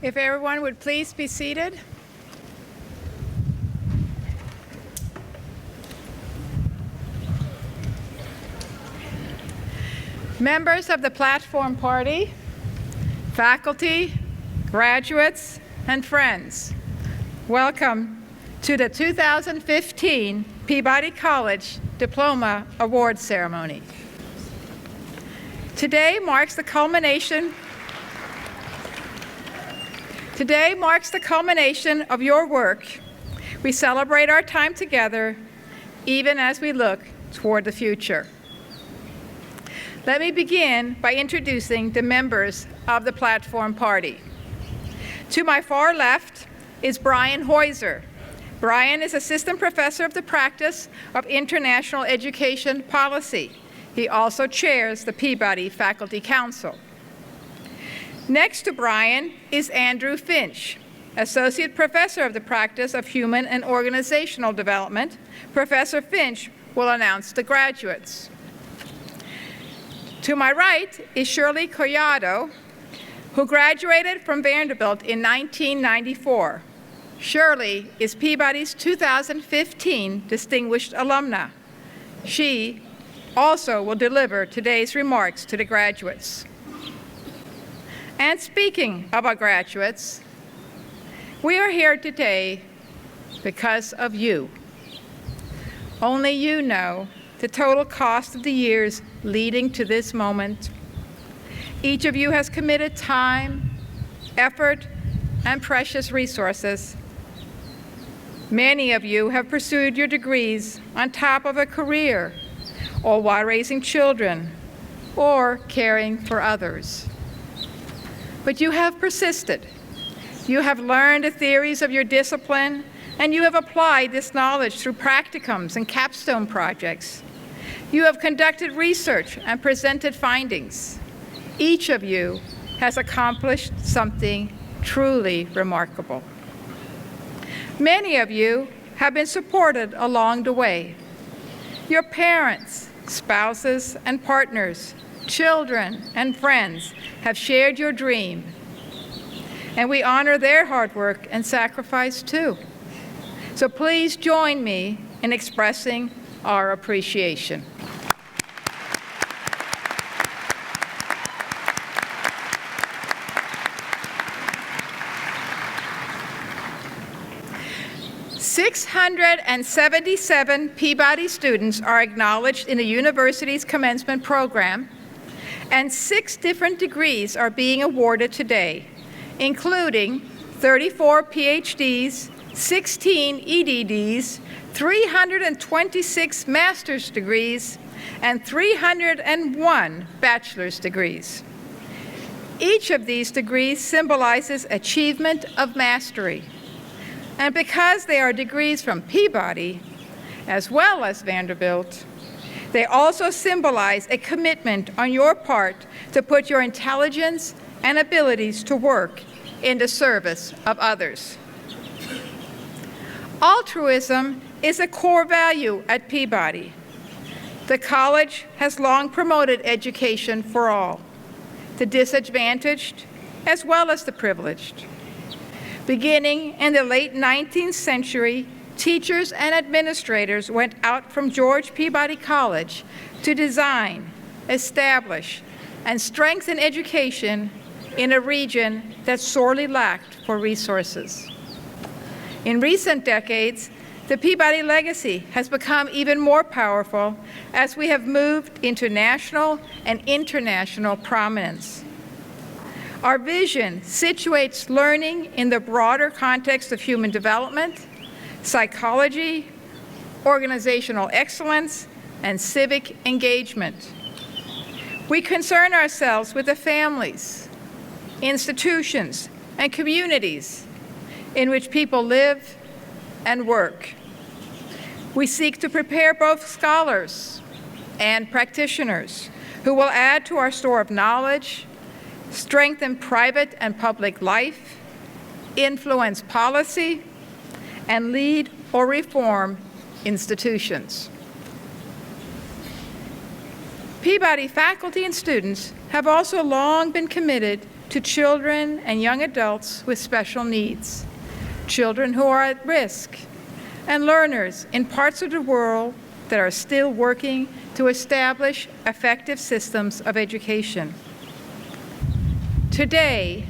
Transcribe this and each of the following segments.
If everyone would please be seated. Members of the Platform Party, faculty, graduates, and friends, welcome to the 2015 Peabody College Diploma Award Ceremony. Today marks the culmination of your work. We celebrate our time together, even as we look toward the future. Let me begin by introducing the members of the Platform Party. To my far left is Brian Heuser. Brian is Assistant Professor of the Practice of International Education Policy. He also chairs the Peabody Faculty Council. Next to Brian is Andrew Finch, Associate Professor of the Practice of Human and Organizational Development. Professor Finch will announce the graduates. To my right is Shirley Collado, who graduated from Vanderbilt in 1994. Shirley is Peabody's 2015 Distinguished Alumna. She also will deliver today's remarks to the graduates. And speaking of our graduates, we are here today because of you. Only you know the total cost of the years leading to this moment. Each of you has committed time, effort, and precious resources. Many of you have pursued your degrees on top of a career, or while raising children, or caring for others. But you have persisted. You have learned the theories of your discipline, and you have applied this knowledge through practicums and capstone projects. You have conducted research and presented findings. Each of you has accomplished something truly remarkable. Many of you have been supported along the way. Your parents, spouses, and partners, children, and friends have shared your dream, and we honor their hard work and sacrifice too. So please join me in expressing our appreciation. "677 Peabody students are acknowledged in the university's commencement program, and 6 different degrees are being awarded today, including 34 PhDs, 16 EDDs, 326 master's degrees, and 301 bachelor's degrees. Each of these degrees symbolizes achievement of mastery. And because they are degrees from Peabody, as well as Vanderbilt, they also symbolize a commitment on your part to put your intelligence and abilities to work in the service of others. Altruism is a core value at Peabody. The college has long promoted education for all, the disadvantaged as well as the privileged. Beginning in the late 19th century, teachers and administrators went out from George Peabody College to design, establish, and strengthen education in a region that sorely lacked for resources. In recent decades, the Peabody legacy has become even more powerful as we have moved into national and international prominence. Our vision situates learning in the broader context of human development, psychology, organizational excellence, and civic engagement. We concern ourselves with the families, institutions, and communities in which people live and work. We seek to prepare both scholars and practitioners who will add to our store of knowledge, strengthen private and public life, influence policy, and lead or reform institutions. Peabody faculty and students have also long been committed to children and young adults with special needs, children who are at risk, and learners in parts of the world that are still working to establish effective systems of education. Today,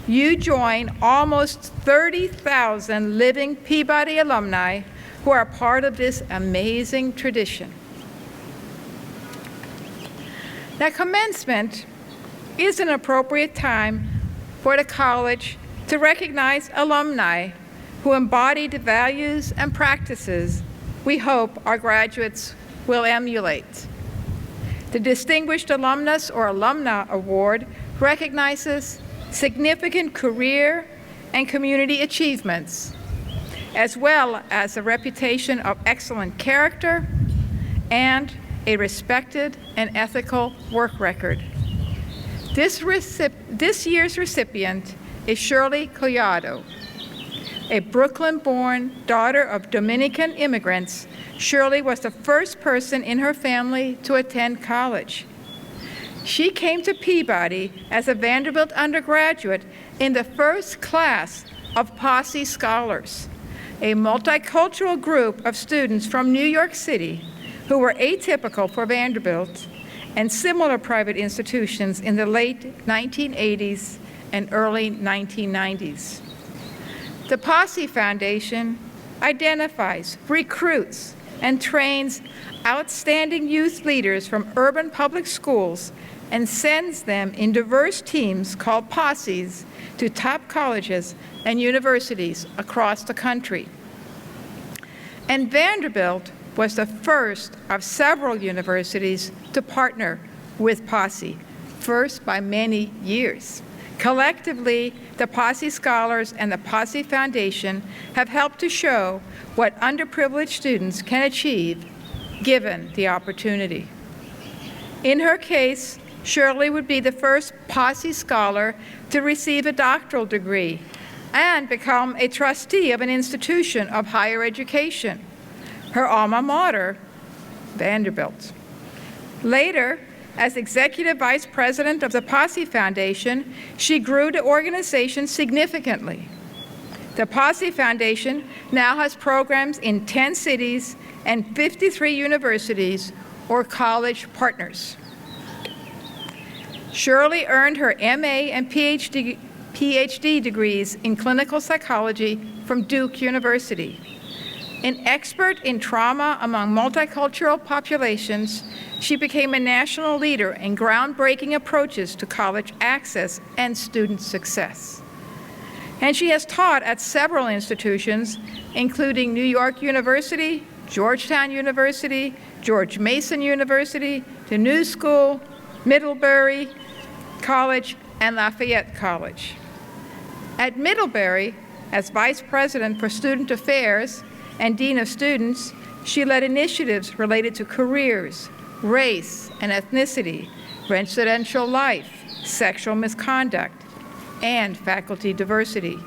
you join almost 30,000 living Peabody alumni who are part of this amazing tradition. Now, commencement is an appropriate time for the college to recognize alumni who embody the values and practices we hope our graduates will emulate. The Distinguished Alumnus or Alumna Award recognizes significant career and community achievements, as well as a reputation of excellent character and a respected and ethical work record. This year's recipient is Shirley Collado. A Brooklyn-born daughter of Dominican immigrants, Shirley was the first person in her family to attend college. She came to Peabody as a Vanderbilt undergraduate in the first class of Posse Scholars, a multicultural group of students from New York City who were atypical for Vanderbilt and similar private institutions in the late 1980s and early 1990s. The Posse Foundation identifies, recruits, and trains outstanding youth leaders from urban public schools and sends them in diverse teams called posses to top colleges and universities across the country. And Vanderbilt was the first of several universities to partner with Posse, first by many years. Collectively, the Posse Scholars and the Posse Foundation have helped to show what underprivileged students can achieve given the opportunity. In her case, Shirley would be the first Posse Scholar to receive a doctoral degree and become a trustee of an institution of higher education, her alma mater, Vanderbilt. Later, as executive vice president of the Posse Foundation, she grew the organization significantly. The Posse Foundation now has programs in 10 cities and 53 universities or college partners. Shirley earned her MA and PhD degrees in clinical psychology from Duke University. An expert in trauma among multicultural populations, she became a national leader in groundbreaking approaches to college access and student success. And she has taught at several institutions, including New York University, Georgetown University, George Mason University, the New School, Middlebury College, and Lafayette College. At Middlebury, as Vice President for Student Affairs and Dean of Students, she led initiatives related to careers, race and ethnicity, residential life, sexual misconduct, and faculty diversity.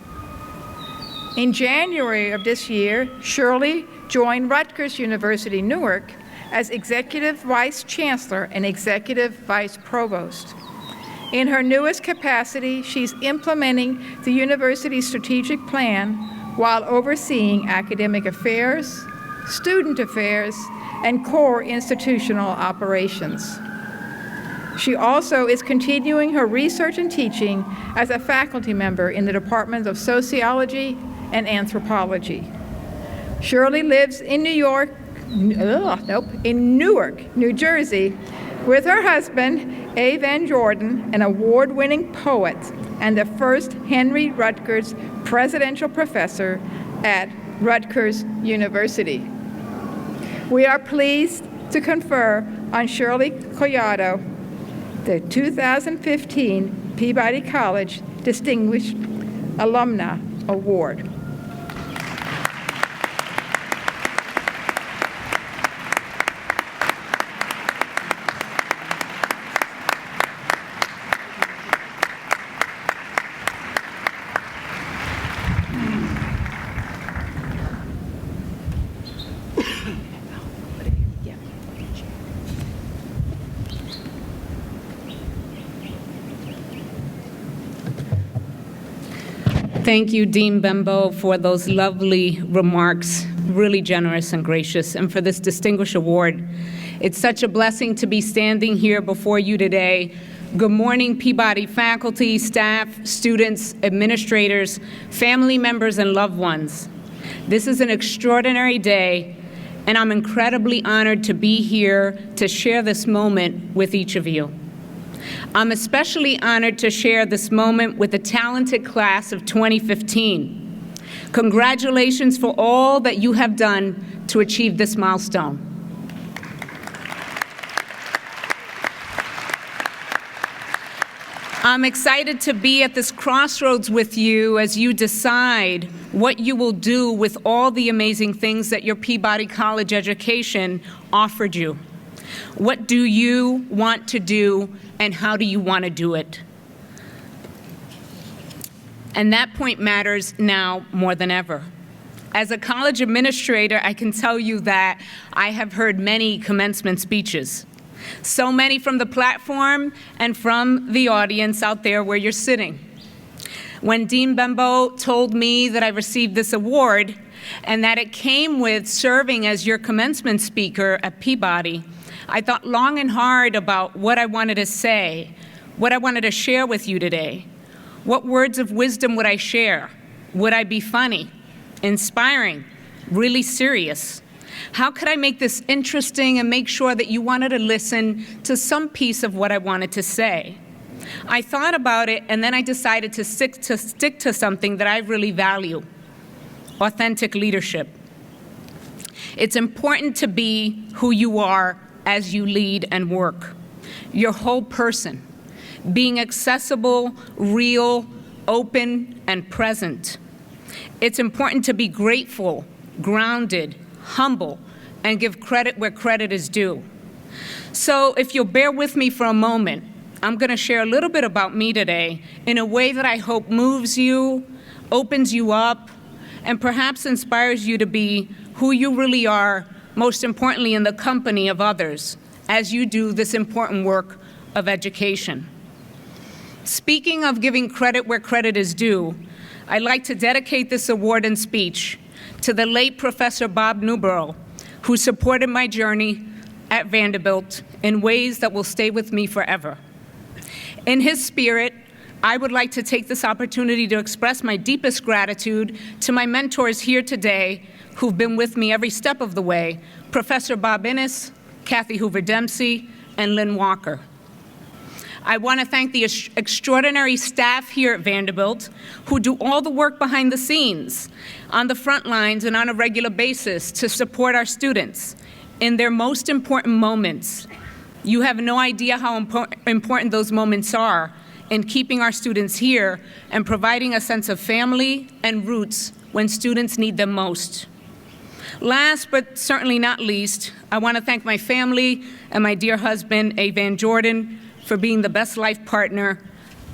In January of this year, Shirley joined Rutgers University Newark as Executive Vice Chancellor and Executive Vice Provost. In her newest capacity, she's implementing the university's strategic plan while overseeing academic affairs, student affairs, and core institutional operations. She also is continuing her research and teaching as a faculty member in the Department of Sociology and Anthropology. Shirley lives in Newark, New Jersey, with her husband, A. Van Jordan, an award-winning poet and the first Henry Rutgers Presidential Professor at Rutgers University. We are pleased to confer on Shirley Collado the 2015 Peabody College Distinguished Alumna Award. Thank you, Dean Bembo, for those lovely remarks, really generous and gracious, and for this distinguished award. It's such a blessing to be standing here before you today. Good morning, Peabody faculty, staff, students, administrators, family members, and loved ones. This is an extraordinary day, and I'm incredibly honored to be here to share this moment with each of you. I'm especially honored to share this moment with the talented class of 2015. Congratulations for all that you have done to achieve this milestone. I'm excited to be at this crossroads with you as you decide what you will do with all the amazing things that your Peabody College education offered you. What do you want to do, and how do you want to do it? And that point matters now more than ever. As a college administrator, I can tell you that I have heard many commencement speeches. So many from the platform and from the audience out there where you're sitting. When Dean Bembo told me that I received this award and that it came with serving as your commencement speaker at Peabody, I thought long and hard about what I wanted to say, what I wanted to share with you today. What words of wisdom would I share? Would I be funny, inspiring, really serious? How could I make this interesting and make sure that you wanted to listen to some piece of what I wanted to say? I thought about it, and then I decided to stick to something that I really value: authentic leadership. It's important to be who you are as you lead and work. Your whole person, being accessible, real, open, and present. It's important to be grateful, grounded, humble, and give credit where credit is due. So if you'll bear with me for a moment, I'm going to share a little bit about me today in a way that I hope moves you, opens you up, and perhaps inspires you to be who you really are, most importantly in the company of others, as you do this important work of education. Speaking of giving credit where credit is due, I'd like to dedicate this award and speech to the late Professor Bob Newborough, who supported my journey at Vanderbilt in ways that will stay with me forever. In his spirit, I would like to take this opportunity to express my deepest gratitude to my mentors here today who've been with me every step of the way: Professor Bob Innes, Kathy Hoover Dempsey, and Lynn Walker. I want to thank the extraordinary staff here at Vanderbilt who do all the work behind the scenes, on the front lines and on a regular basis to support our students in their most important moments. You have no idea how important those moments are in keeping our students here and providing a sense of family and roots when students need them most. Last but certainly not least, I want to thank my family and my dear husband, A. Van Jordan, for being the best life partner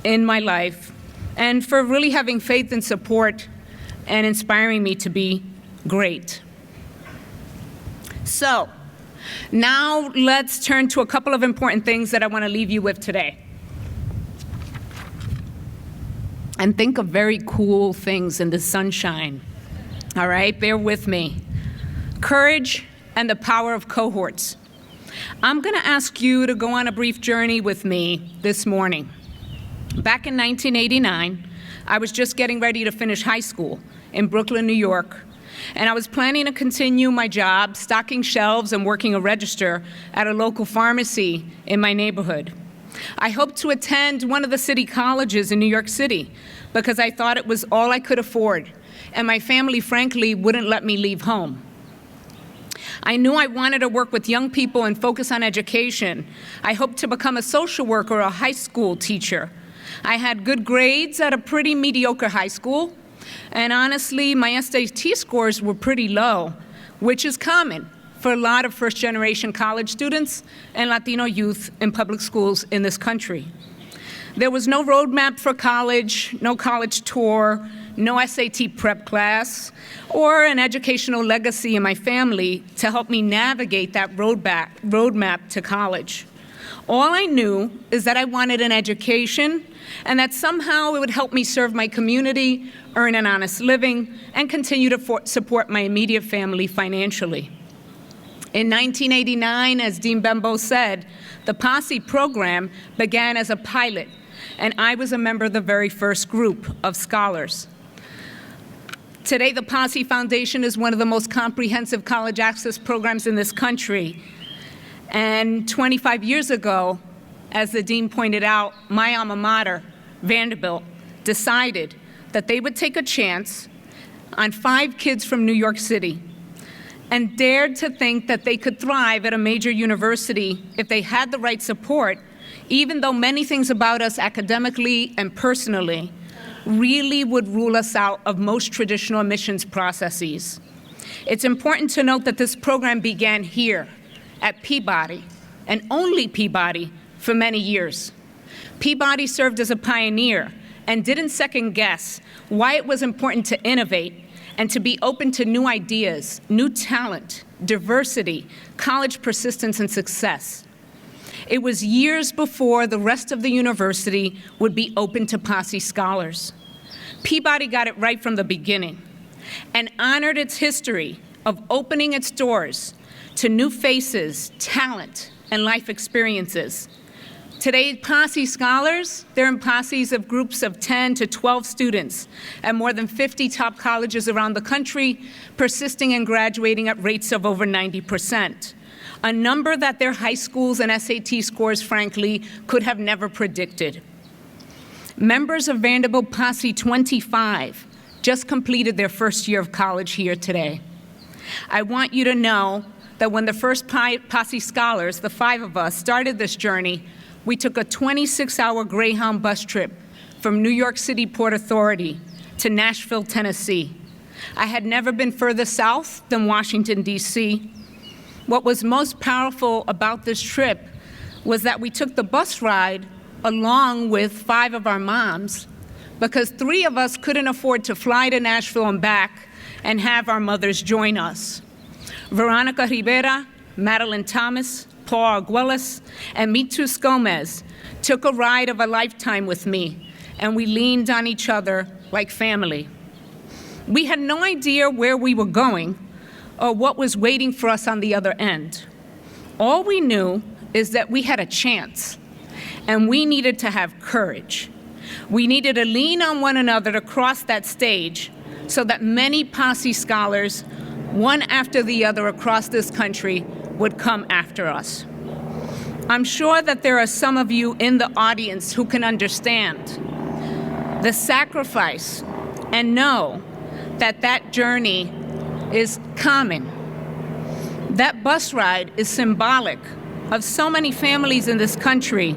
in my life, and for really having faith and support and inspiring me to be great. So, now let's turn to a couple of important things that I want to leave you with today. And think of very cool things in the sunshine. All right, bear with me. Courage and the power of cohorts. I'm going to ask you to go on a brief journey with me this morning. Back in 1989, I was just getting ready to finish high school in Brooklyn, New York, and I was planning to continue my job stocking shelves and working a register at a local pharmacy in my neighborhood. I hoped to attend one of the city colleges in New York City because I thought it was all I could afford, and my family, frankly, wouldn't let me leave home. I knew I wanted to work with young people and focus on education. I hoped to become a social worker or a high school teacher. I had good grades at a pretty mediocre high school, and honestly, my SAT scores were pretty low, which is common for a lot of first-generation college students and Latino youth in public schools in this country. There was no roadmap for college, no college tour, no SAT prep class, or an educational legacy in my family to help me navigate that roadmap to college. All I knew is that I wanted an education and that somehow it would help me serve my community, earn an honest living, and continue to support my immediate family financially. In 1989, as Dean Bembo said, the Posse program began as a pilot, and I was a member of the very first group of scholars. Today, the Posse Foundation is one of the most comprehensive college access programs in this country. And 25 years ago, as the dean pointed out, my alma mater, Vanderbilt, decided that they would take a chance on 5 kids from New York City and dared to think that they could thrive at a major university if they had the right support, even though many things about us academically and personally really would rule us out of most traditional admissions processes. It's important to note that this program began here at Peabody, and only Peabody, for many years. Peabody served as a pioneer and didn't second guess why it was important to innovate and to be open to new ideas, new talent, diversity, college persistence, and success. It was years before the rest of the university would be open to Posse scholars. Peabody got it right from the beginning and honored its history of opening its doors to new faces, talent, and life experiences. Today, Posse scholars, they're in posses of groups of 10 to 12 students at more than 50 top colleges around the country, persisting and graduating at rates of over 90%, a number that their high schools and SAT scores, frankly, could have never predicted. Members of Vanderbilt Posse 25 just completed their first year of college here today. I want you to know that when the first Posse scholars, the 5 of us, started this journey, we took a 26-hour Greyhound bus trip from New York City Port Authority to Nashville, Tennessee. I had never been further south than Washington, D.C. What was most powerful about this trip was that we took the bus ride along with 5 of our moms, because 3 of us couldn't afford to fly to Nashville and back and have our mothers join us. Veronica Rivera, Madeline Thomas, Paul Arguelles, and Mitus Gomez took a ride of a lifetime with me, and we leaned on each other like family. We had no idea where we were going or what was waiting for us on the other end. All we knew is that we had a chance, and we needed to have courage. We needed to lean on one another to cross that stage so that many Posse scholars, one after the other across this country, would come after us. I'm sure that there are some of you in the audience who can understand the sacrifice and know that that journey is common. That bus ride is symbolic of so many families in this country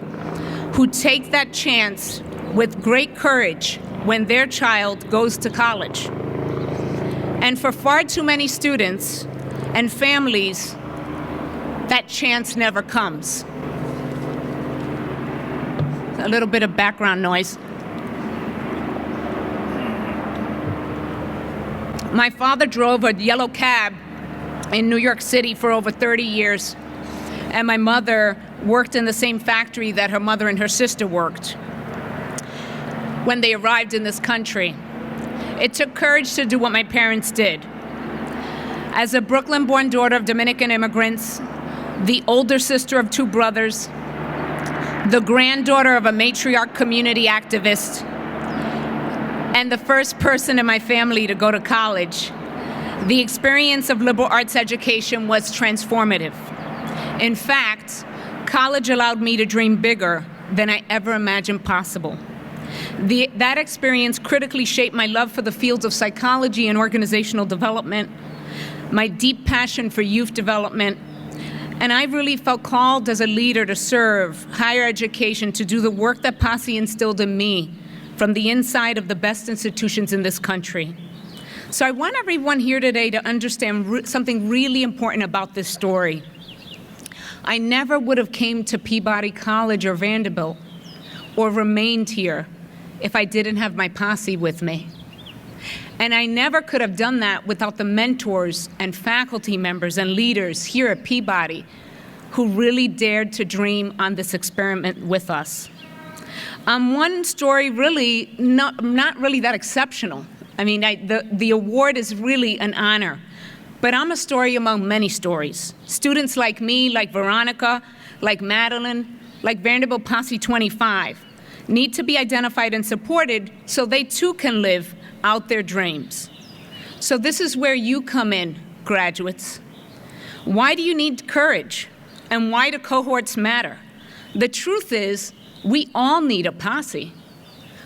who take that chance with great courage when their child goes to college. And for far too many students and families, that chance never comes. A little bit of background noise. My father drove a yellow cab in New York City for over 30 years, and my mother worked in the same factory that her mother and her sister worked when they arrived in this country. It took courage to do what my parents did. As a Brooklyn-born daughter of Dominican immigrants, the older sister of 2 brothers, the granddaughter of a matriarch community activist, and the first person in my family to go to college, the experience of liberal arts education was transformative. In fact, college allowed me to dream bigger than I ever imagined possible. That experience critically shaped my love for the fields of psychology and organizational development, my deep passion for youth development, and I really felt called as a leader to serve higher education, to do the work that Posse instilled in me from the inside of the best institutions in this country. So I want everyone here today to understand something really important about this story. I never would have came to Peabody College or Vanderbilt or remained here if I didn't have my Posse with me. And I never could have done that without the mentors and faculty members and leaders here at Peabody who really dared to dream on this experiment with us. One story really, not really that exceptional. I mean, the award is really an honor, but I'm a story among many stories. Students like me, like Veronica, like Madeline, like Vanderbilt Posse 25, need to be identified and supported so they too can live out their dreams. So this is where you come in, graduates. Why do you need courage? And why do cohorts matter? The truth is, we all need a posse.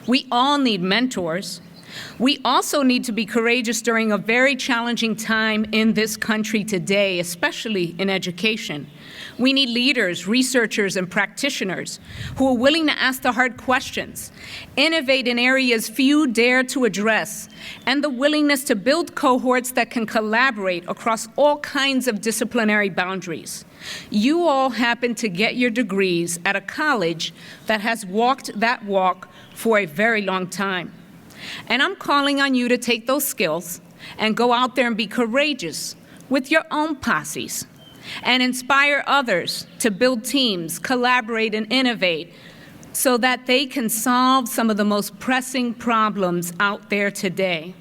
We all need mentors. We also need to be courageous during a very challenging time in this country today, especially in education. We need leaders, researchers, and practitioners who are willing to ask the hard questions, innovate in areas few dare to address, and the willingness to build cohorts that can collaborate across all kinds of disciplinary boundaries. You all happen to get your degrees at a college that has walked that walk for a very long time. And I'm calling on you to take those skills and go out there and be courageous with your own posses and inspire others to build teams, collaborate, and innovate so that they can solve some of the most pressing problems out there today.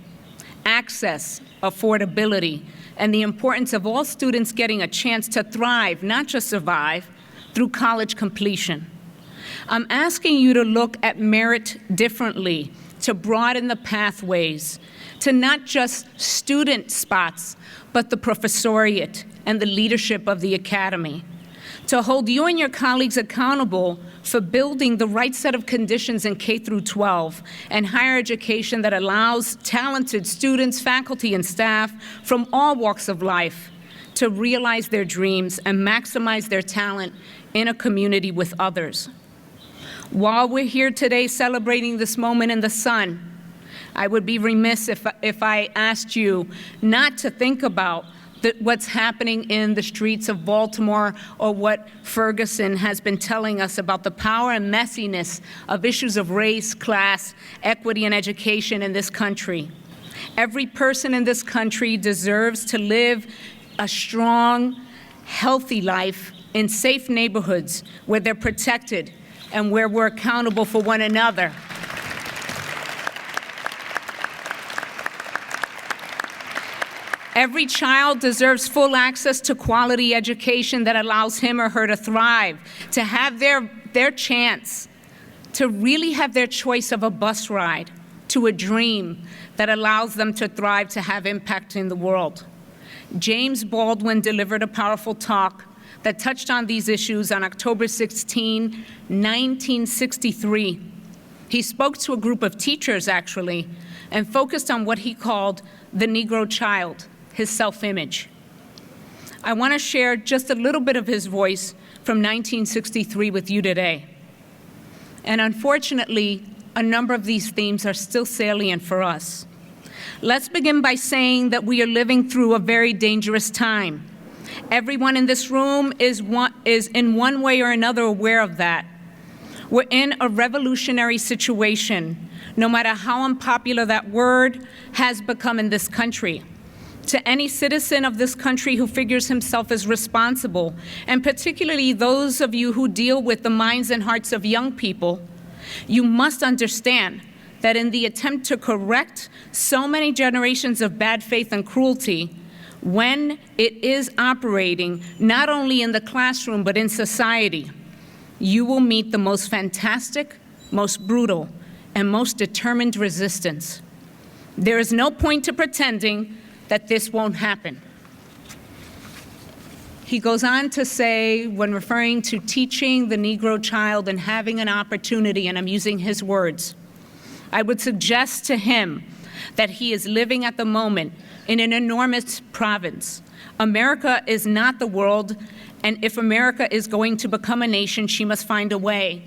Access, affordability, and the importance of all students getting a chance to thrive, not just survive, through college completion. I'm asking you to look at merit differently, to broaden the pathways, to not just student spots, but the professoriate and the leadership of the academy, to hold you and your colleagues accountable for building the right set of conditions in K through 12 and higher education that allows talented students, faculty, and staff from all walks of life to realize their dreams and maximize their talent in a community with others. While we're here today celebrating this moment in the sun, I would be remiss if I asked you not to think about what's happening in the streets of Baltimore or what Ferguson has been telling us about the power and messiness of issues of race, class, equity, and education in this country. Every person in this country deserves to live a strong, healthy life in safe neighborhoods where they're protected and where we're accountable for one another. Every child deserves full access to quality education that allows him or her to thrive, to have their chance, to really have their choice of a bus ride, to a dream that allows them to thrive, to have impact in the world. James Baldwin delivered a powerful talk that touched on these issues on October 16, 1963. He spoke to a group of teachers, actually, and focused on what he called the Negro child, his self-image. I want to share just a little bit of his voice from 1963 with you today. And unfortunately, a number of these themes are still salient for us. Let's begin by saying that we are living through a very dangerous time. Everyone in this room is in one way or another aware of that. We're in a revolutionary situation, no matter how unpopular that word has become in this country. To any citizen of this country who figures himself as responsible, and particularly those of you who deal with the minds and hearts of young people, you must understand that in the attempt to correct so many generations of bad faith and cruelty, when it is operating not only in the classroom but in society, you will meet the most fantastic, most brutal, and most determined resistance. There is no point to pretending that this won't happen. He goes on to say, when referring to teaching the Negro child and having an opportunity, and I'm using his words, I would suggest to him that he is living at the moment in an enormous province. America is not the world, and if America is going to become a nation, she must find a way.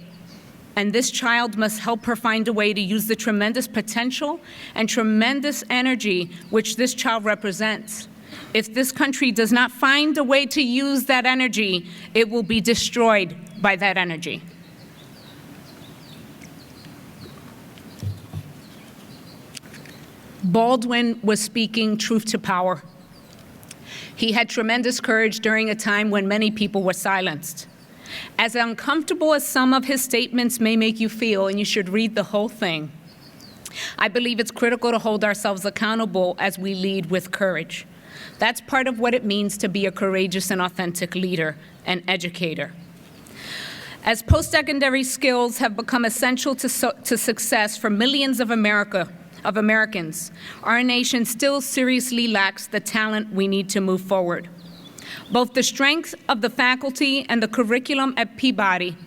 And this child must help her find a way to use the tremendous potential and tremendous energy which this child represents. If this country does not find a way to use that energy, it will be destroyed by that energy. Baldwin was speaking truth to power. He had tremendous courage during a time when many people were silenced. As uncomfortable as some of his statements may make you feel, and you should read the whole thing, I believe it's critical to hold ourselves accountable as we lead with courage. That's part of what it means to be a courageous and authentic leader and educator. As post-secondary skills have become essential to success for millions of Americans, our nation still seriously lacks the talent we need to move forward. Both the strength of the faculty and the curriculum at Peabody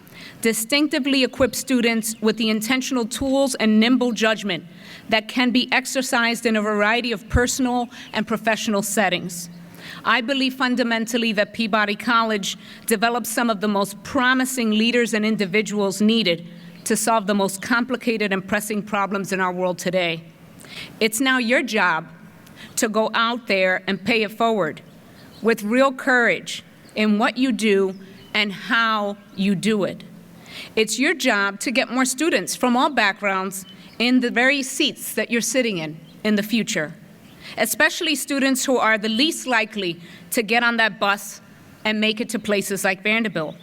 distinctively equip students with the intentional tools and nimble judgment that can be exercised in a variety of personal and professional settings. I believe fundamentally that Peabody College develops some of the most promising leaders and individuals needed to solve the most complicated and pressing problems in our world today. It's now your job to go out there and pay it forward with real courage in what you do and how you do it. It's your job to get more students from all backgrounds in the very seats that you're sitting in the future, especially students who are the least likely to get on that bus and make it to places like Vanderbilt.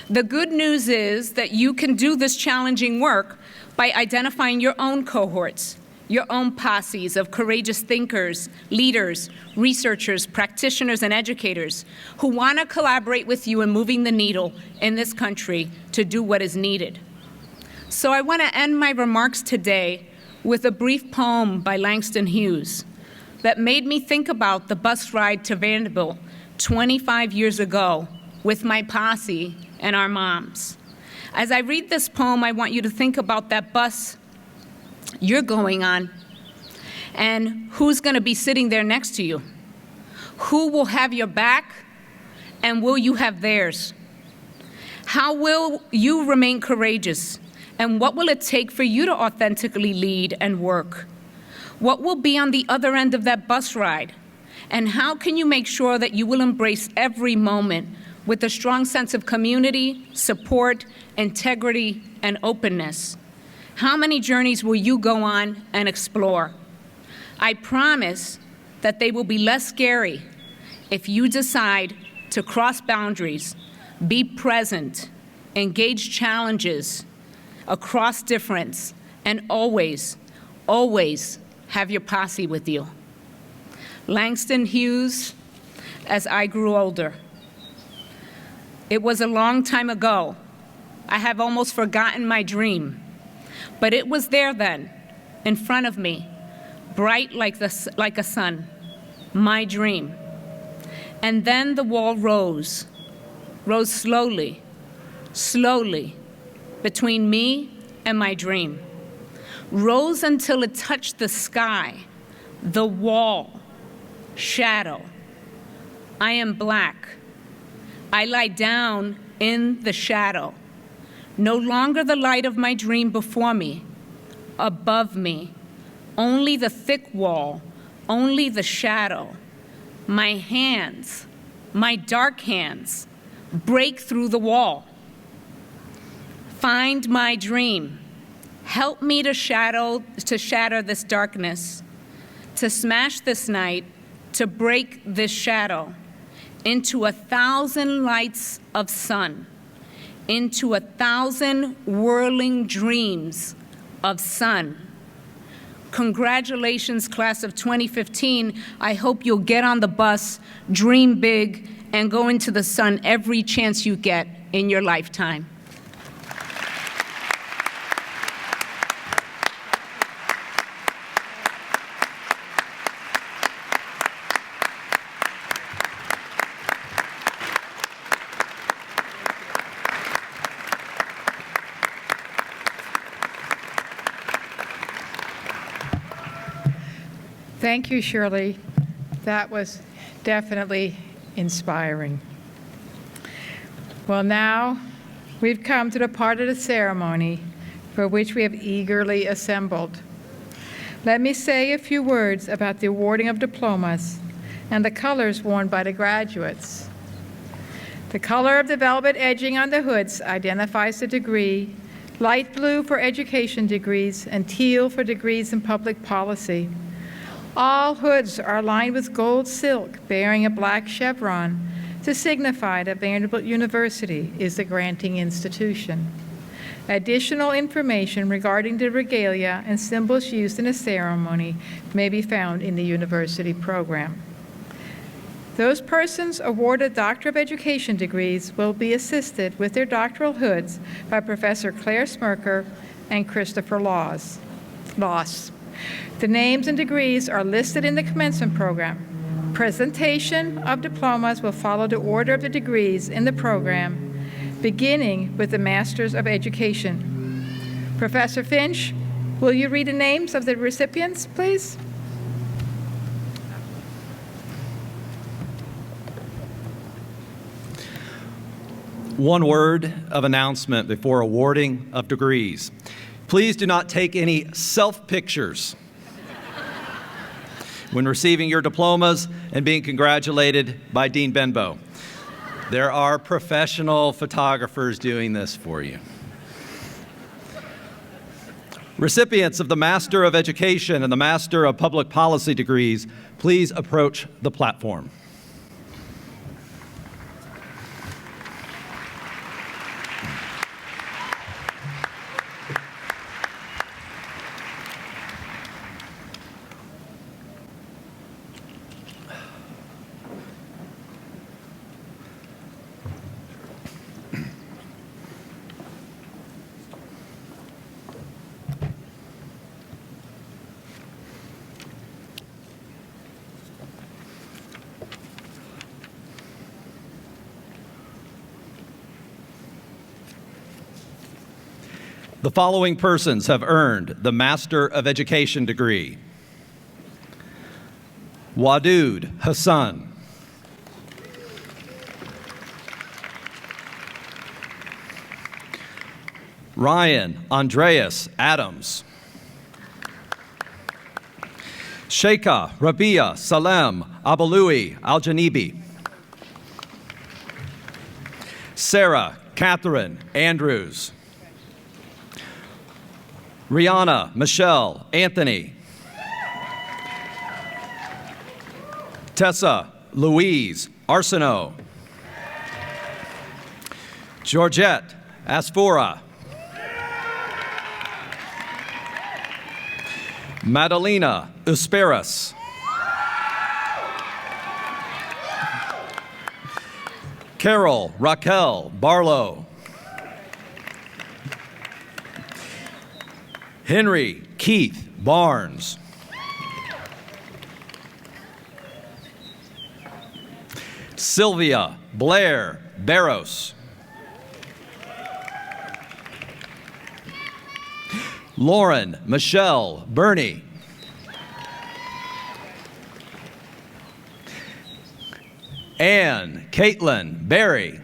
The good news is that you can do this challenging work by identifying your own cohorts, your own posses of courageous thinkers, leaders, researchers, practitioners, and educators who want to collaborate with you in moving the needle in this country to do what is needed. So I want to end my remarks today with a brief poem by Langston Hughes that made me think about the bus ride to Vanderbilt 25 years ago with my posse and our moms. As I read this poem, I want you to think about that bus you're going on and who's going to be sitting there next to you. Who will have your back and will you have theirs? How will you remain courageous? And what will it take for you to authentically lead and work? What will be on the other end of that bus ride? And how can you make sure that you will embrace every moment with a strong sense of community, support, integrity, and openness? How many journeys will you go on and explore? I promise that they will be less scary if you decide to cross boundaries, be present, engage challenges, across difference, and always, always have your posse with you. Langston Hughes, as I grew older. It was a long time ago. I have almost forgotten my dream, but it was there then, in front of me, bright like a sun, my dream. And then the wall rose slowly, slowly, between me and my dream, rose until it touched the sky, the wall, shadow. I am black. I lie down in the shadow. No longer the light of my dream before me, above me, only the thick wall, only the shadow. My hands, my dark hands, break through the wall. Find my dream. Help me to shatter this darkness, to smash this night, to break this shadow into 1,000 lights of sun, into 1,000 whirling dreams of sun. Congratulations, class of 2015. I hope you'll get on the bus, dream big, and go into the sun every chance you get in your lifetime. Thank you, Shirley. That was definitely inspiring. Well, now we've come to the part of the ceremony for which we have eagerly assembled. Let me say a few words about the awarding of diplomas and the colors worn by the graduates. The color of the velvet edging on the hoods identifies the degree, light blue for education degrees and teal for degrees in public policy. All hoods are lined with gold silk bearing a black chevron to signify that Vanderbilt University is the granting institution. Additional information regarding the regalia and symbols used in the ceremony may be found in the university program. Those persons awarded Doctor of Education degrees will be assisted with their doctoral hoods by Professor Claire Smirker and Christopher Loss. The names and degrees are listed in the commencement program. Presentation of diplomas will follow the order of the degrees in the program, beginning with the Masters of Education. Professor Finch, will you read the names of the recipients, please? One word of announcement before awarding of degrees. Please do not take any self-pictures when receiving your diplomas and being congratulated by Dean Benbow. There are professional photographers doing this for you. Recipients of the Master of Education and the Master of Public Policy degrees, please approach the platform. The following persons have earned the Master of Education degree: Wadud Hassan, Ryan Andreas Adams, Sheikha Rabia Salem Abalui Al-Janibi, Sarah Catherine Andrews, Rihanna Michelle Anthony, Tessa Louise Arsenault, Georgette Asfora, Madalena Usperas, Carol Raquel Barlow, Henry Keith Barnes, Sylvia Blair Barros, Lauren Michelle Burney, Ann Caitlin Berry,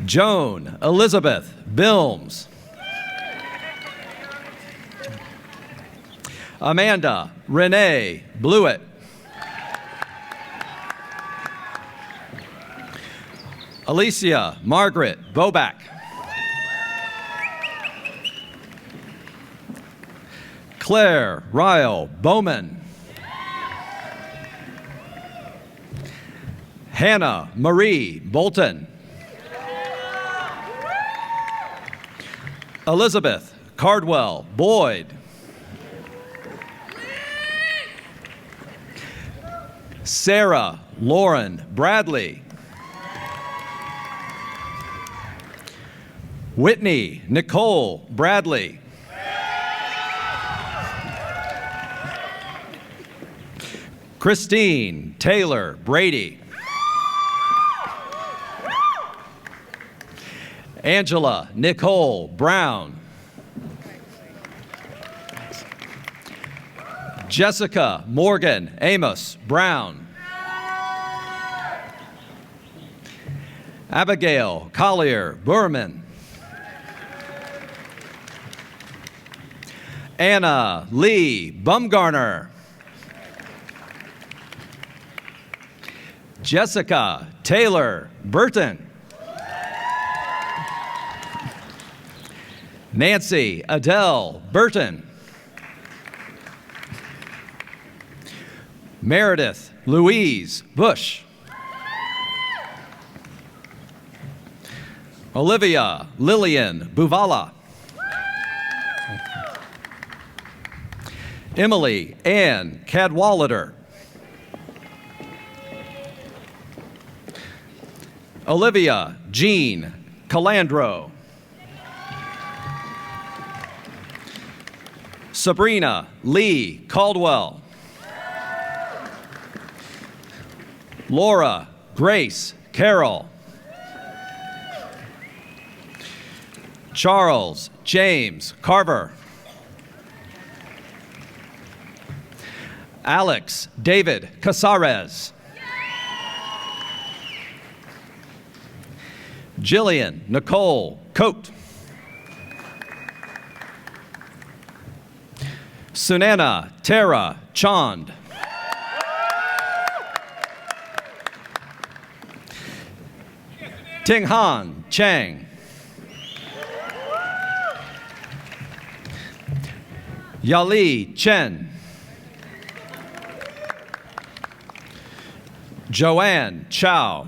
Joan Elizabeth Bilms, Amanda Renee Blewett, Alicia Margaret Boback, Claire Ryle Bowman, Hannah Marie Bolton, Elizabeth Cardwell Boyd, Sarah Lauren Bradley, Whitney Nicole Bradley, Christine Taylor Brady, Angela Nicole Brown, Jessica Morgan Amos Brown, Abigail Collier Burman, Anna Lee Bumgarner, Jessica Taylor Burton, Nancy Adele Burton, Meredith Louise Bush. Olivia Lillian Buvala. Emily Ann Cadwallader. Olivia Jean Calandro. Sabrina Lee Caldwell. Laura Grace Carroll. Charles James Carver. Alex David Casares. Jillian Nicole Coate. Sunana Tara Chand. Tinghan Chang. Yali Chen. Joanne Chow.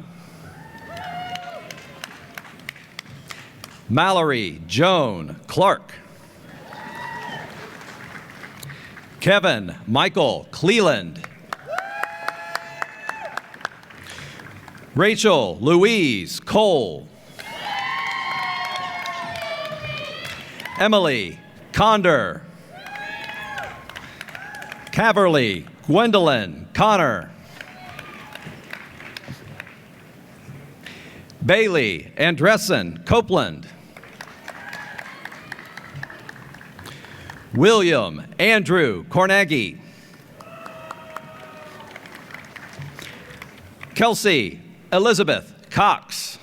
Mallory Joan Clark. Kevin Michael Cleland. Rachel Louise Cole. Emily Condor. Caverly Gwendolyn Connor. Bailey Andressen Copeland. William Andrew Cornaghi. Kelsey Elizabeth Cox.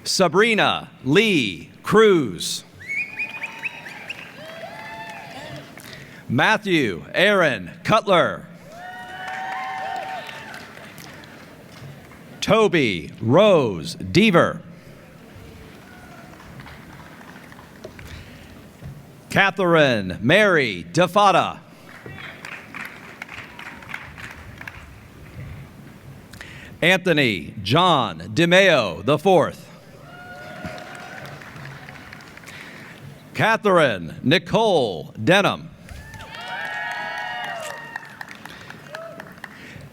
Sabrina Lee Cruz. Matthew Aaron Cutler. Toby Rose Deaver. Catherine Mary DeFada. Anthony John DeMeo IV. Catherine Nicole Denham.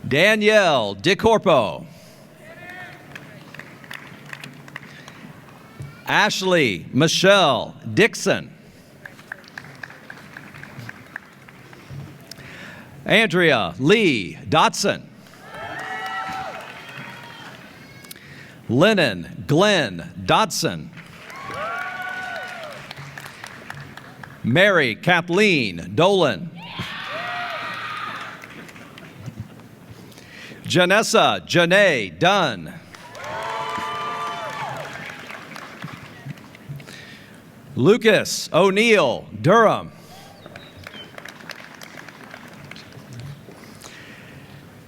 Danielle DeCorpo. Ashley Michelle Dixon. Andrea Lee Dotson. Lennon Glenn Dodson. Mary Kathleen Dolan. Janessa Janae Dunn. Lucas O'Neill Durham.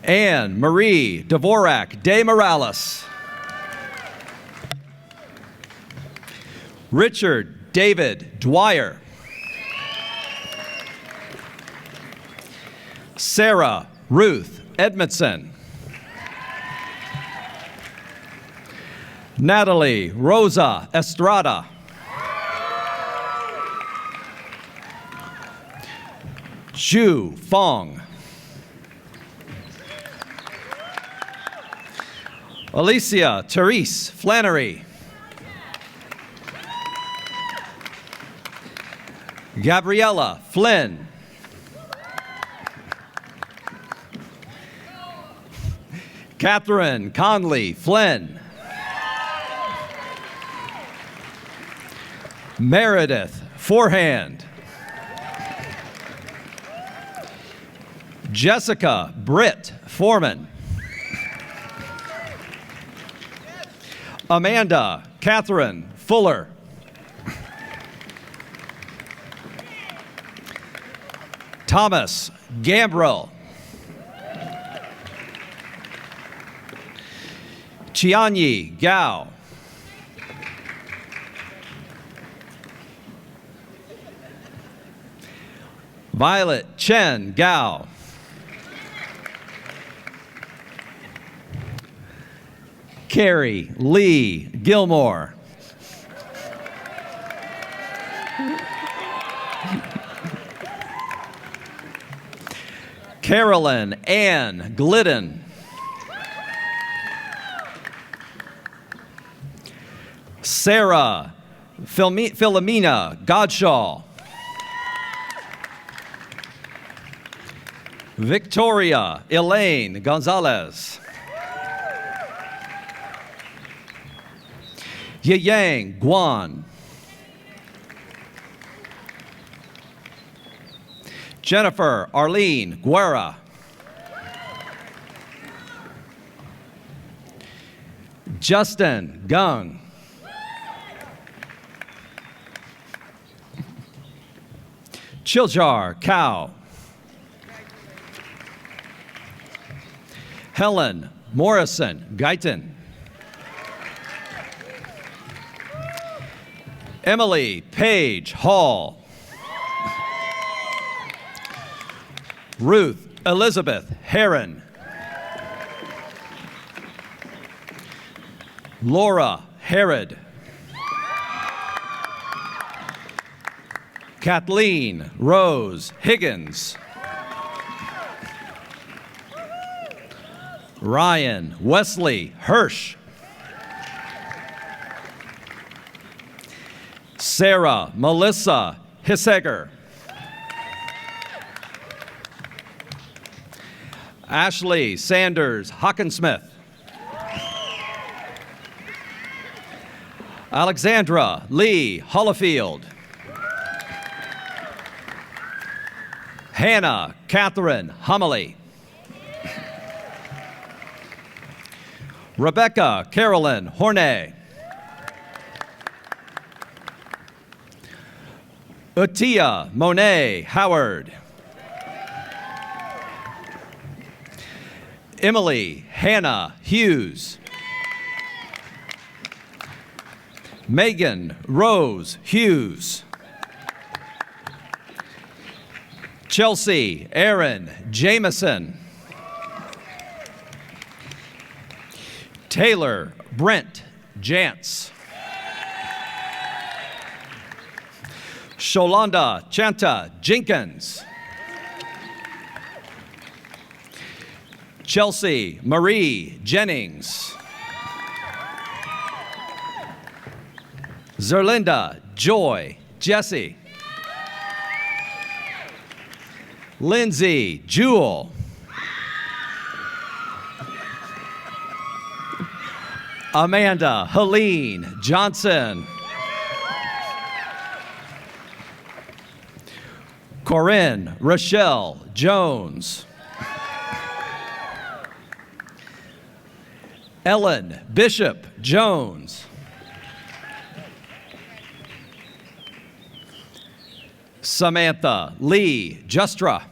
Anne Marie Dvorak de Morales. Richard David Dwyer. Sarah Ruth Edmondson. Natalie Rosa Estrada. Zhu Fong. Alicia Therese Flannery. Gabriella Flynn. Catherine Conley Flynn. Meredith Forehand. Jessica Britt Foreman. Amanda Catherine Fuller. Thomas Gambrill. Chianyi Gao. Violet Chen Gao. Carrie Lee Gilmore. Carolyn Ann Glidden. Sarah Philomena Godshaw. Victoria Elaine Gonzalez. Yiyang Guan. Jennifer Arlene Guerra. Justin Gung. Chiljar Cow. Helen Morrison Guyton. Emily Page Hall. Ruth Elizabeth Heron. Laura Herod. Kathleen Rose Higgins. Ryan Wesley Hirsch. Sarah Melissa Hisseger. Ashley Sanders Hockensmith. Alexandra Lee Hollifield. Hannah Catherine Humley. Rebecca Carolyn Horney. Utia Monet Howard. Emily Hannah Hughes. Megan Rose Hughes. Chelsea Aaron Jameson. Taylor Brent Jantz. Sholanda Chanta Jenkins. Chelsea Marie Jennings. Zerlinda Joy Jesse. Lindsay Jewel. Amanda Helene Johnson. Corinne Rochelle Jones. Ellen Bishop Jones. Samantha Lee Justra.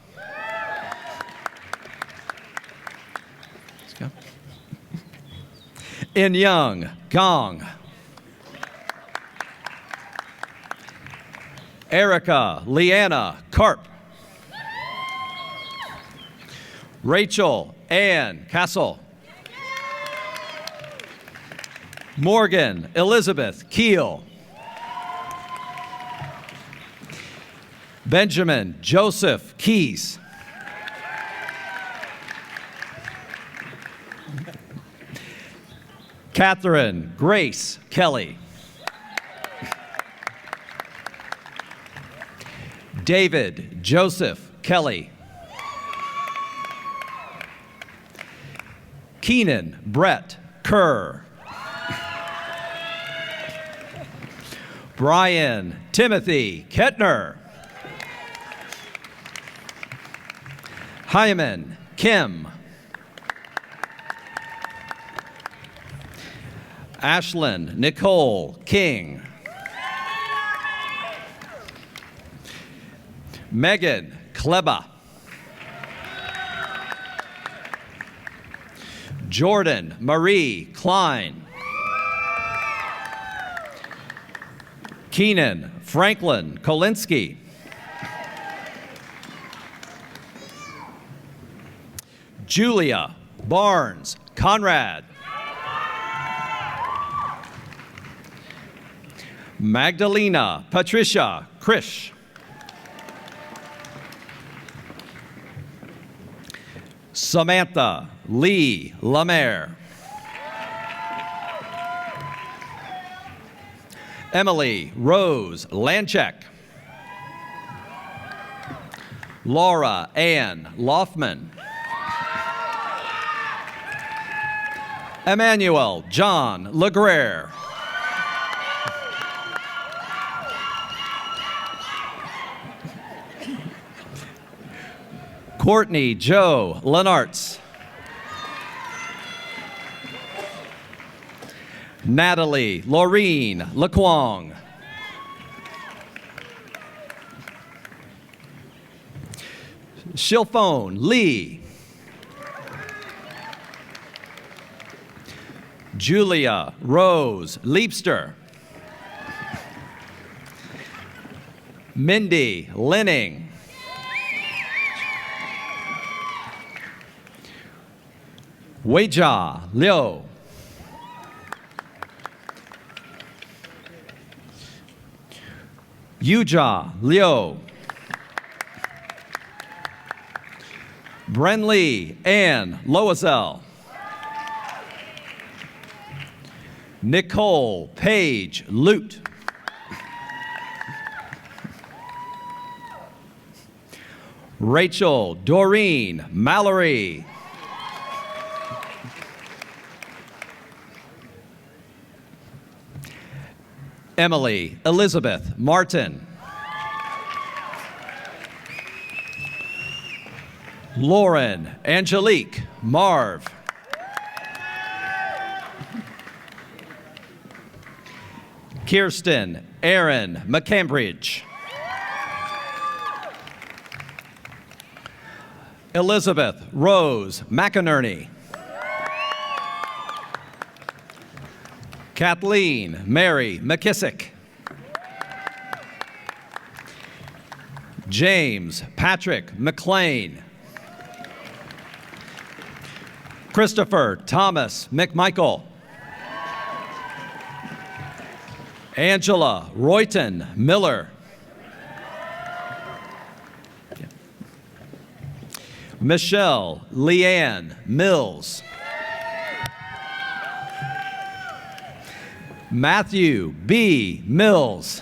Let's go. In Young Gong. Erica Leanna Karp. Rachel Ann Castle. Morgan Elizabeth Keel. Benjamin Joseph Keys. Catherine Grace Kelly. David Joseph Kelly. Keenan Brett Kerr. Brian Timothy Kettner. Hyman Kim. Ashlyn Nicole King. Megan Kleba. Jordan Marie Klein. Keenan Franklin Kolinsky. Julia Barnes Conrad. Magdalena Patricia Krish. Samantha Lee Lamere. Emily Rose Lanchek. Laura Ann Loffman. Emmanuel John LeGrere. Courtney Joe Lenartz. Natalie Laureen Laquong. Shilphone Lee. Julia Rose Leapster. Mindy Linning. Weijia Liu. Yujia Liu. Brenlee Ann Loisel. Nicole Page Lute. Rachel Doreen Mallory. Emily Elizabeth Martin. Lauren Angelique Marv. Kirsten Aaron McCambridge. Elizabeth Rose McInerney. Kathleen Mary McKissick. James Patrick McLean. Christopher Thomas McMichael. Angela Royton Miller. Michelle Leanne Mills. Matthew B. Mills.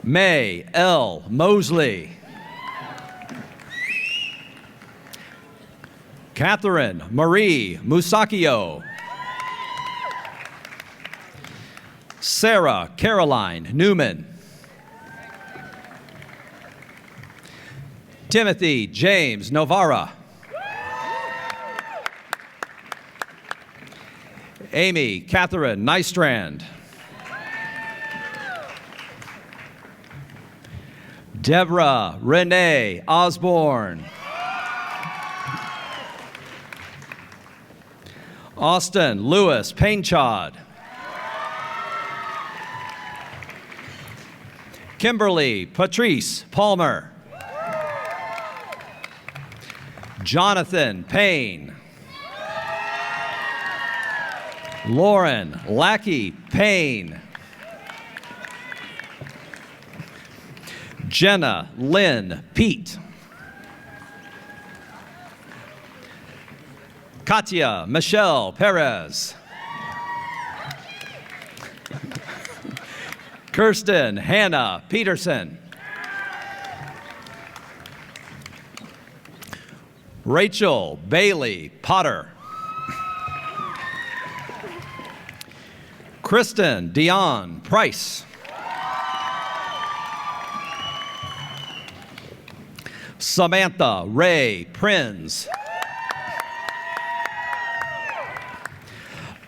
May L. Mosley. Catherine Marie Musakio. Sarah Caroline Newman. Timothy James Novara. Amy Catherine Nystrand. Deborah Renee Osborne. Austin Lewis Painchod. Kimberly Patrice Palmer. Jonathan Payne. Lauren Lackey Payne. Jenna Lynn Pete. Katya Michelle Perez. Kirsten Hannah Peterson. Rachel Bailey Potter. Kristen Dion Price. Samantha Ray Prinz.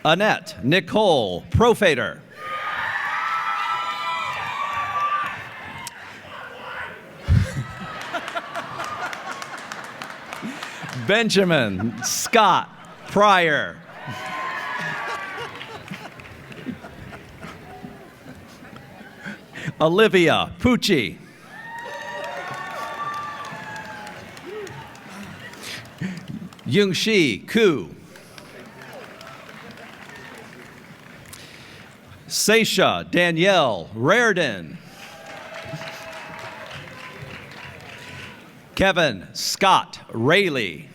Annette Nicole Profader. Benjamin Scott Pryor. Olivia Pucci. Yungshi Ku. Seisha Danielle Raridan. Kevin Scott Rayleigh.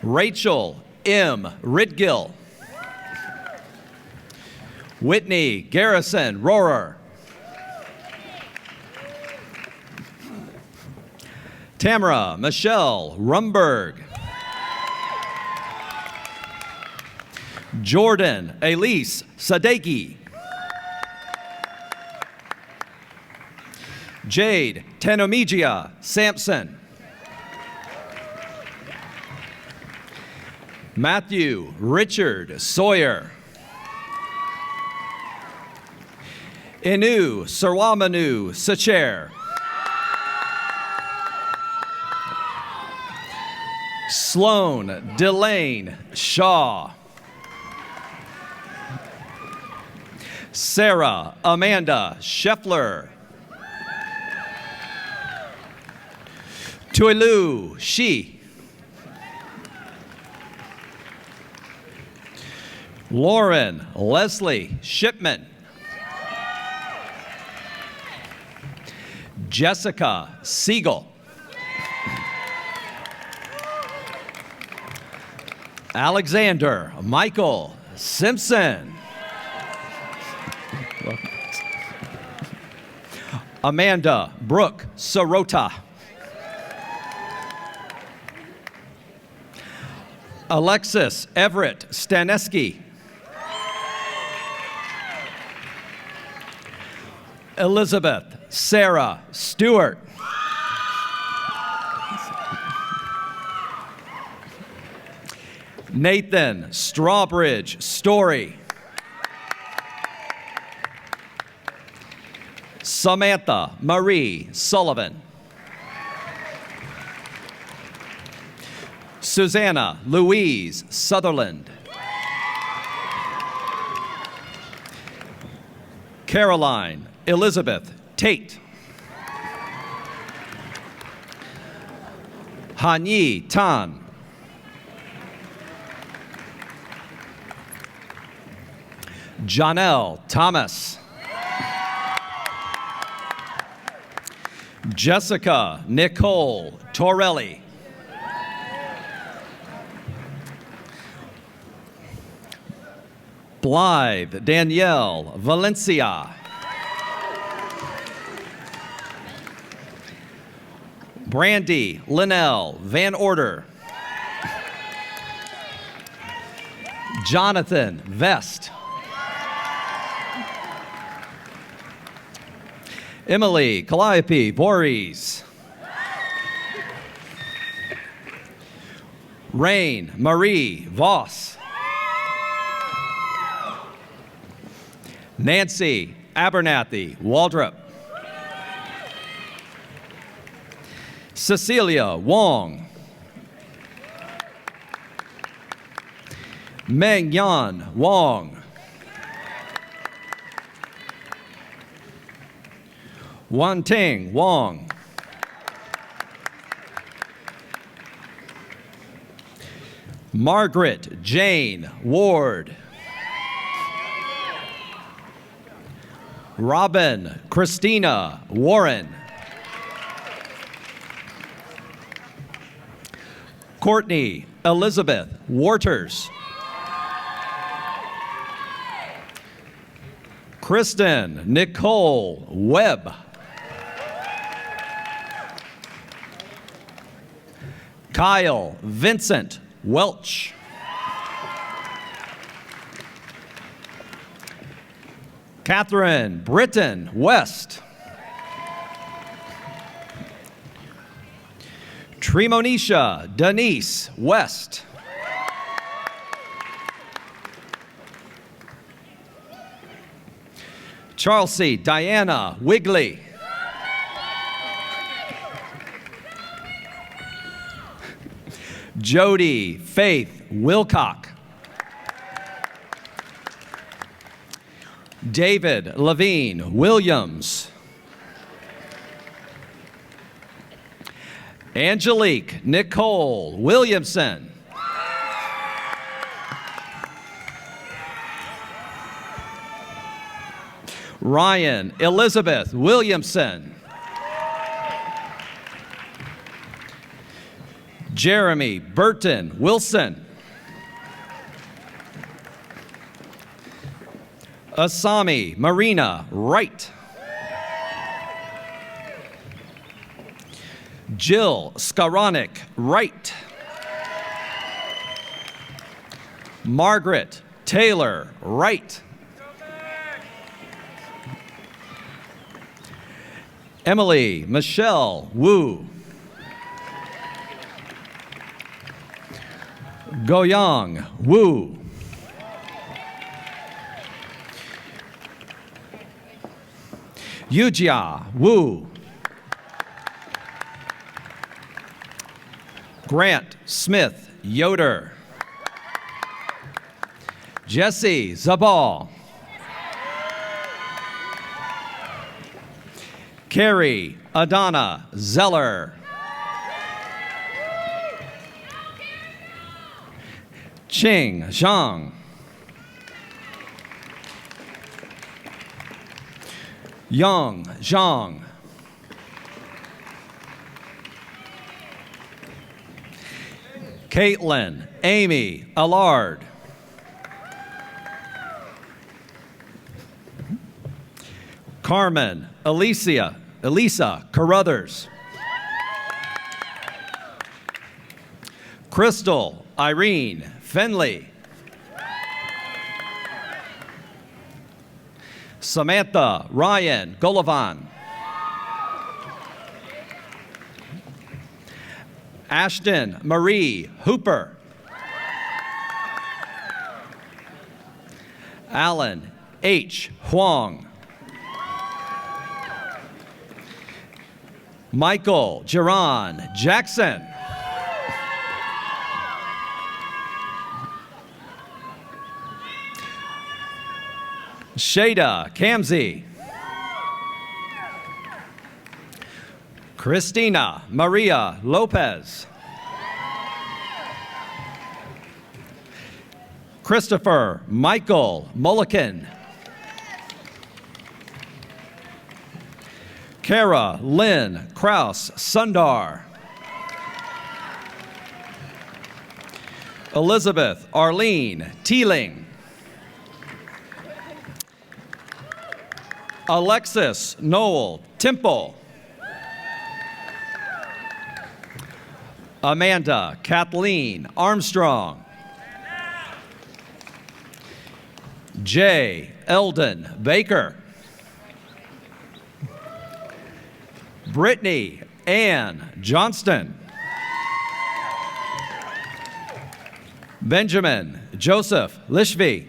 Rachel M. Ridgill. Whitney Garrison Rohrer. Tamara Michelle Rumberg. Jordan Elise Sadeki. Jade Tanomigia Sampson. Matthew Richard Sawyer. Inu Sarwamanu Sacher. Sloan Delane Shaw. Sarah Amanda Scheffler. Tuilu Shi. Lauren Leslie Shipman. Jessica Siegel. Alexander Michael Simpson. Amanda Brooke Sorota. Alexis Everett Staneski. Elizabeth Sarah Stewart. Nathan Strawbridge Story. Samantha Marie Sullivan. Susanna Louise Sutherland. Caroline Elizabeth Tate. Hanyi Tan. Janelle Thomas. Jessica Nicole Torelli. Blythe Danielle Valencia. Brandy Linnell Van Order. Jonathan Vest. Emily Calliope Voorhees. Rain Marie Voss. Nancy Abernathy Waldrop. Cecilia Wong. Meng Yan Wong. Wan Ting Wong. Margaret Jane Ward. Robin Christina Warren. Courtney Elizabeth Warters. Kristen Nicole Webb. Kyle Vincent Welch. Catherine Britton West. Tremonisha Denise West. Charlesy Diana Wigley. Jody Faith Wilcock. David Levine Williams. Angelique Nicole Williamson. Ryan Elizabeth Williamson. Jeremy Burton Wilson. Asami Marina Wright. Jill Skowronek Wright. Margaret Taylor Wright. Emily Michelle Wu. Goyang Wu. Yujia Wu. Grant Smith Yoder. Jesse Zabal. Carrie Adana Zeller. Ching Zhang. Yang Zhang. Caitlin Amy Allard. Carmen Elisa Carruthers. Crystal Irene Finley. Samantha Ryan Golovan. Ashton Marie Hooper. Alan H. Huang. Michael Geron Jackson. Shada Kamzi. Christina Maria Lopez. Christopher Michael Mulliken. Kara Lynn Kraus Sundar. Elizabeth Arlene Teeling. Alexis Noel Temple. Amanda Kathleen Armstrong. J. Eldon Baker. Brittany Ann Johnston. Benjamin Joseph Lishvy.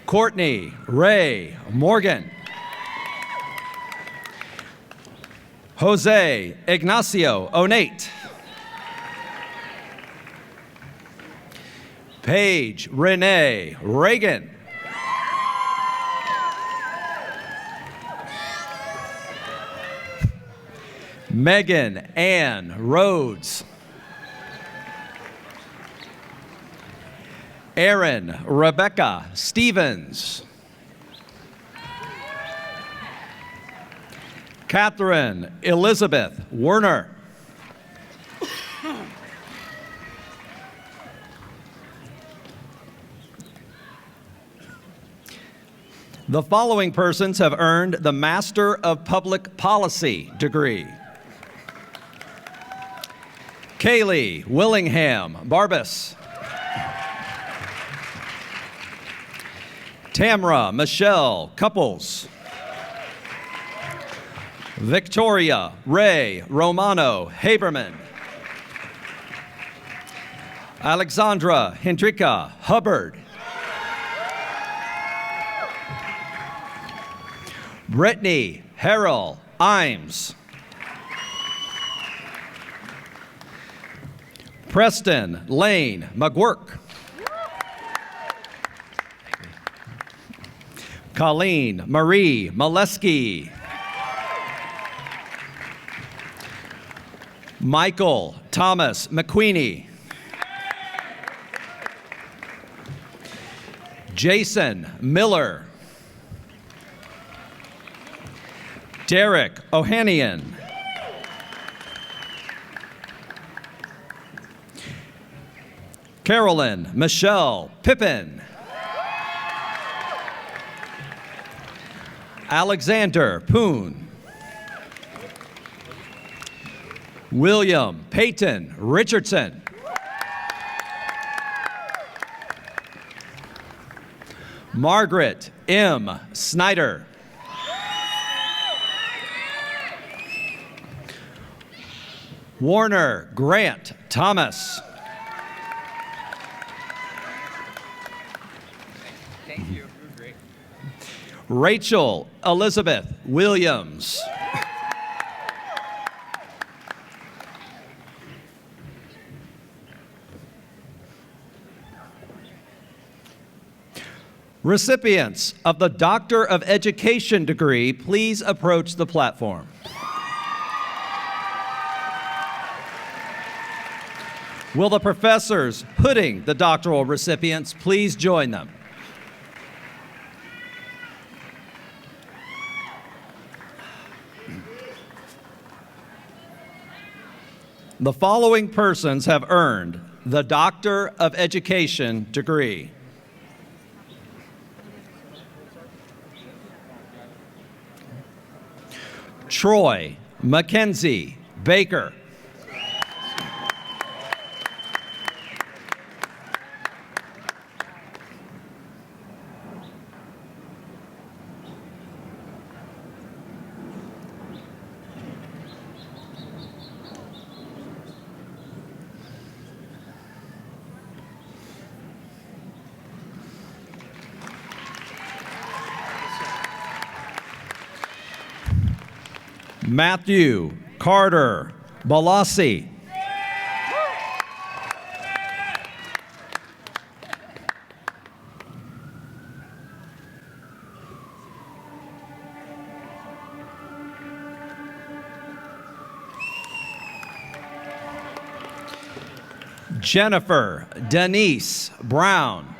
Courtney Ray Morgan. Jose Ignacio Onate. Paige Renee Reagan. Megan Ann Rhodes. Erin Rebecca Stevens. Catherine Elizabeth Werner. The following persons have earned the Master of Public Policy degree. Kaylee Willingham Barbas. Tamra Michelle Couples. Victoria Ray Romano Haberman. Alexandra Hendrika Hubbard. Brittany Harrell Imes. Preston Lane McGurk. Colleen Marie Molesky. Michael Thomas McQueenie. Jason Miller. Derek Ohanian. Carolyn Michelle Pippin. Alexander Poon. William Peyton Richardson. Margaret M. Snyder. Warner Grant Thomas. Thank you. You're great. Rachel Elizabeth Williams. Recipients of the Doctor of Education degree, please approach the platform. Will the professors hooding the doctoral recipients please join them? The following persons have earned the Doctor of Education degree. Troy Mackenzie Baker. Matthew Carter Balassi. Jennifer Denise Brown.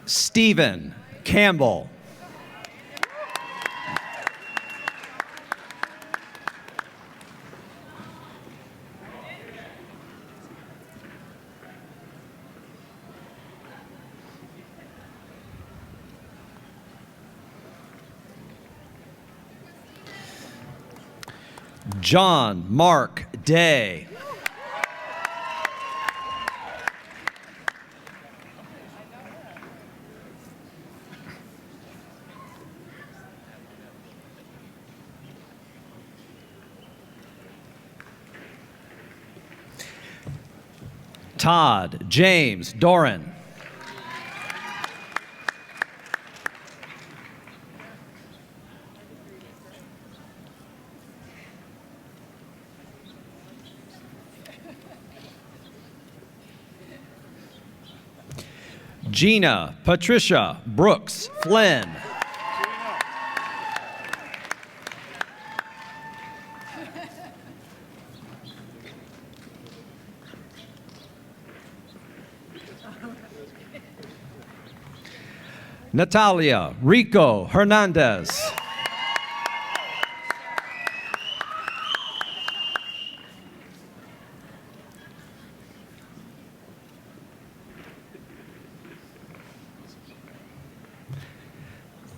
Stephen Campbell. John Mark Day. Todd James Doran. Gina Patricia Brooks Flynn. Natalia Rico Hernandez.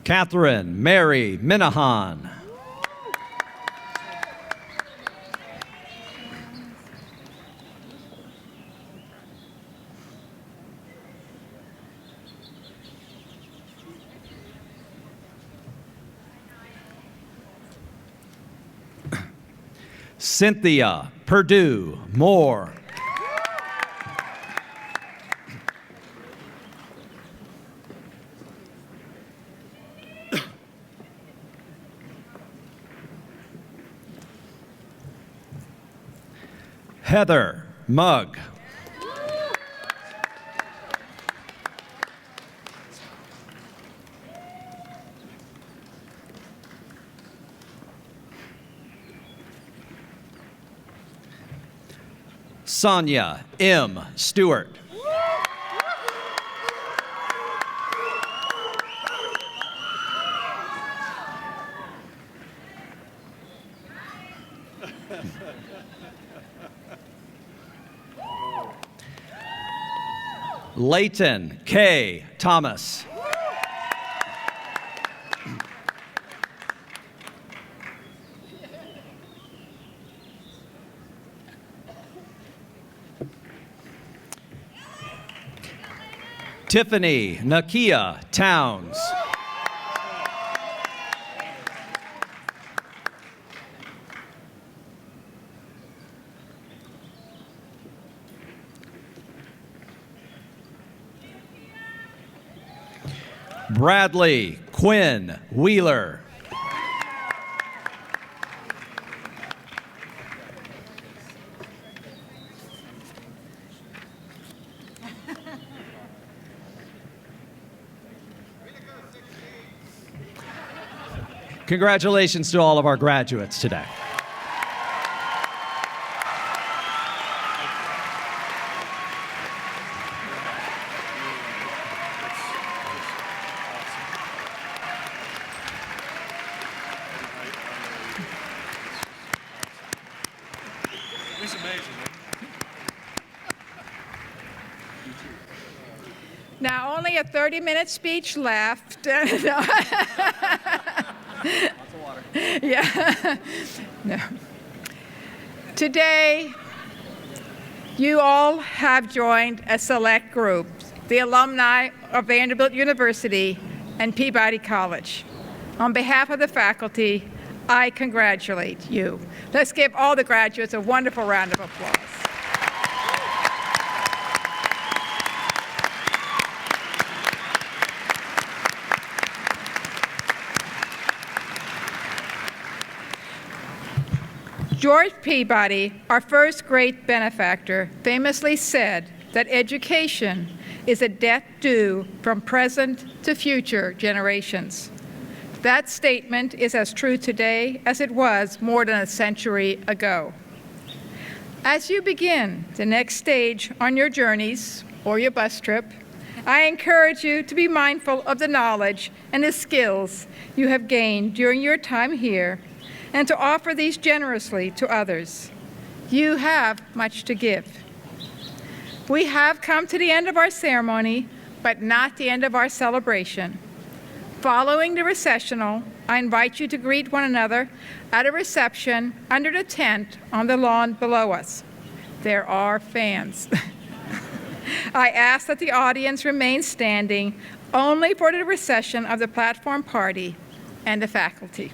Catherine Mary Minahan. Cynthia Purdue Moore. Heather Mugg. Sonia M. Stewart. Layton K. Thomas. Tiffany Nakia Towns. Bradley Quinn Wheeler. Congratulations to all of our graduates today. It's amazing. Now, only a 30-minute speech left. Lots of water. Yeah. No. Today, you all have joined a select group, the alumni of Vanderbilt University and Peabody College. On behalf of the faculty, I congratulate you. Let's give all the graduates a wonderful round of applause. George Peabody, our first great benefactor, famously said that education is a debt due from present to future generations. That statement is as true today as it was more than a century ago. As you begin the next stage on your journeys or your bus trip, I encourage you to be mindful of the knowledge and the skills you have gained during your time here, and to offer these generously to others. You have much to give. We have come to the end of our ceremony, but not the end of our celebration. Following the recessional, I invite you to greet one another at a reception under the tent on the lawn below us. There are fans. I ask that the audience remain standing only for the recession of the platform party and the faculty.